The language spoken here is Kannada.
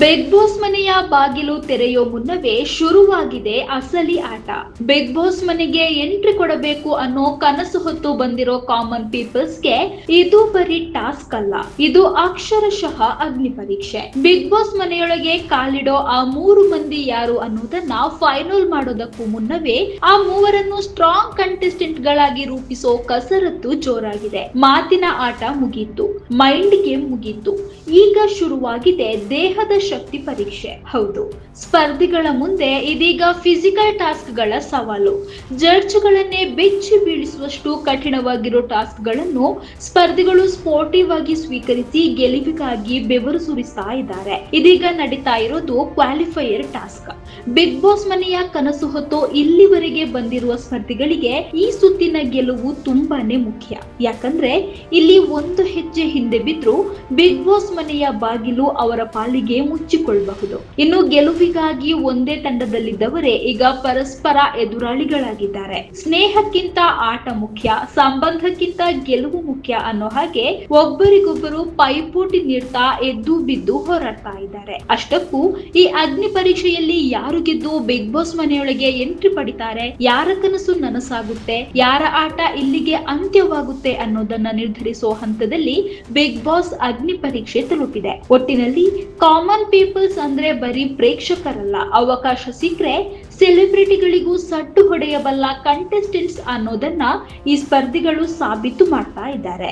ಬಿಗ್ ಬಾಸ್ ಮನೆಯ ಬಾಗಿಲು ತೆರೆಯೋ ಮುನ್ನವೇ ಶುರುವಾಗಿದೆ ಅಸಲಿ ಆಟ. ಬಿಗ್ ಬಾಸ್ ಮನೆಗೆ ಎಂಟ್ರಿ ಕೊಡಬೇಕು ಅನ್ನೋ ಕನಸು ಹೊತ್ತು ಬಂದಿರೋ ಕಾಮನ್ ಪೀಪಲ್ಸ್ಗೆ ಇದು ಬರೀ ಟಾಸ್ಕ್ ಅಲ್ಲ, ಇದು ಅಕ್ಷರಶಃ ಅಗ್ನಿ ಪರೀಕ್ಷೆ. ಬಿಗ್ ಬಾಸ್ ಮನೆಯೊಳಗೆ ಕಾಲಿಡೋ ಆ 3 ಮಂದಿ ಯಾರು ಅನ್ನೋದನ್ನ ಫೈನಲ್ ಮಾಡೋದಕ್ಕೂ ಮುನ್ನವೇ ಆ ಮೂವರನ್ನು ಸ್ಟ್ರಾಂಗ್ ಕಂಟೆಸ್ಟೆಂಟ್ ಗಳಾಗಿ ರೂಪಿಸೋ ಕಸರತ್ತು ಜೋರಾಗಿದೆ. ಮಾತಿನ ಆಟ ಮುಗೀತು, ಮೈಂಡ್ ಗೇಮ್ ಮುಗೀತು, ಈಗ ಶುರುವಾಗಿದೆ ದೇಹದ ಶಕ್ತಿ ಪರೀಕ್ಷೆ. ಹೌದು, ಸ್ಪರ್ಧಿಗಳ ಮುಂದೆ ಇದೀಗ ಫಿಸಿಕಲ್ ಟಾಸ್ಕ್ ಗಳ ಸವಾಲು. ಜಡ್ಜ್ಗಳನ್ನೇ ಬೆಚ್ಚಿ ಬೀಳಿಸುವಷ್ಟು ಕಠಿಣವಾಗಿರೋ ಟಾಸ್ಕ್ ಗಳನ್ನು ಸ್ಪರ್ಧಿಗಳು ಸ್ಪೋರ್ಟಿವ್ ಆಗಿ ಸ್ವೀಕರಿಸಿ ಗೆಲುವಿಗಾಗಿ ಬೆವರು ಸುರಿಸ್ತಾ ಇದ್ದಾರೆ. ಇದೀಗ ನಡೀತಾ ಇರೋದು ಕ್ವಾಲಿಫೈಯರ್ ಟಾಸ್ಕ್. ಬಿಗ್ ಬಾಸ್ ಮನೆಯ ಕನಸು ಹೊತ್ತು ಇಲ್ಲಿವರೆಗೆ ಬಂದಿರುವ ಸ್ಪರ್ಧಿಗಳಿಗೆ ಈ ಸುತ್ತಿನ ಗೆಲುವು ತುಂಬಾನೇ ಮುಖ್ಯ. ಯಾಕಂದ್ರೆ ಇಲ್ಲಿ ಒಂದು ಹೆಜ್ಜೆ ಹಿಂದೆ ಬಿದ್ರು ಬಿಗ್ ಬಾಸ್ ಮನೆಯ ಬಾಗಿಲು ಅವರ ಪಾಲಿಗೆ ಮುಚ್ಚಿಕೊಳ್ಳಬಹುದು. ಇನ್ನು ಗೆಲುವಿಗಾಗಿ ಒಂದೇ ತಂಡದಲ್ಲಿದ್ದವರೇ ಈಗ ಪರಸ್ಪರ ಎದುರಾಳಿಗಳಾಗಿದ್ದಾರೆ. ಸ್ನೇಹಕ್ಕಿಂತ ಆಟ ಮುಖ್ಯ, ಸಂಬಂಧಕ್ಕಿಂತ ಗೆಲುವು ಮುಖ್ಯ ಅನ್ನೋ ಹಾಗೆ ಒಬ್ಬರಿಗೊಬ್ಬರು ಪೈಪೋಟಿ ನೀಡ್ತಾ ಎದ್ದು ಬಿದ್ದು ಹೋರಾಡ್ತಾ ಇದ್ದಾರೆ. ಅಷ್ಟಕ್ಕೂ ಈ ಅಗ್ನಿ ಪರೀಕ್ಷೆಯಲ್ಲಿ ಯಾರು ಗೆದ್ದು ಬಿಗ್ ಬಾಸ್ ಮನೆಯೊಳಗೆ ಎಂಟ್ರಿ ಪಡಿತಾರೆ, ಯಾರ ಕನಸು ನನಸಾಗುತ್ತೆ, ಯಾರ ಆಟ ಇಲ್ಲಿಗೆ ಅಂತ್ಯವಾಗುತ್ತೆ ಅನ್ನೋದನ್ನ ನಿರ್ಧರಿಸೋ ಹಂತದಲ್ಲಿ ಬಿಗ್ ಬಾಸ್ ಅಗ್ನಿ ಪರೀಕ್ಷೆ ತಲುಪಿದೆ. ಒಟ್ಟಿನಲ್ಲಿ ಕಾಮನ್ ಪೀಪಲ್ಸ್ ಅಂದ್ರೆ ಬರೀ ಪ್ರೇಕ್ಷಕರಲ್ಲ, ಅವಕಾಶ ಸಿಕ್ಕರೆ ಸೆಲೆಬ್ರಿಟಿಗಳಿಗೂ ಸಟ್ಟು ಹೊಡೆಯಬಲ್ಲ ಕಂಟೆಸ್ಟೆಂಟ್ಸ್ ಅನ್ನೋದನ್ನ ಈ ಸ್ಪರ್ಧಿಗಳು ಸಾಬೀತು ಮಾಡ್ತಾ ಇದ್ದಾರೆ.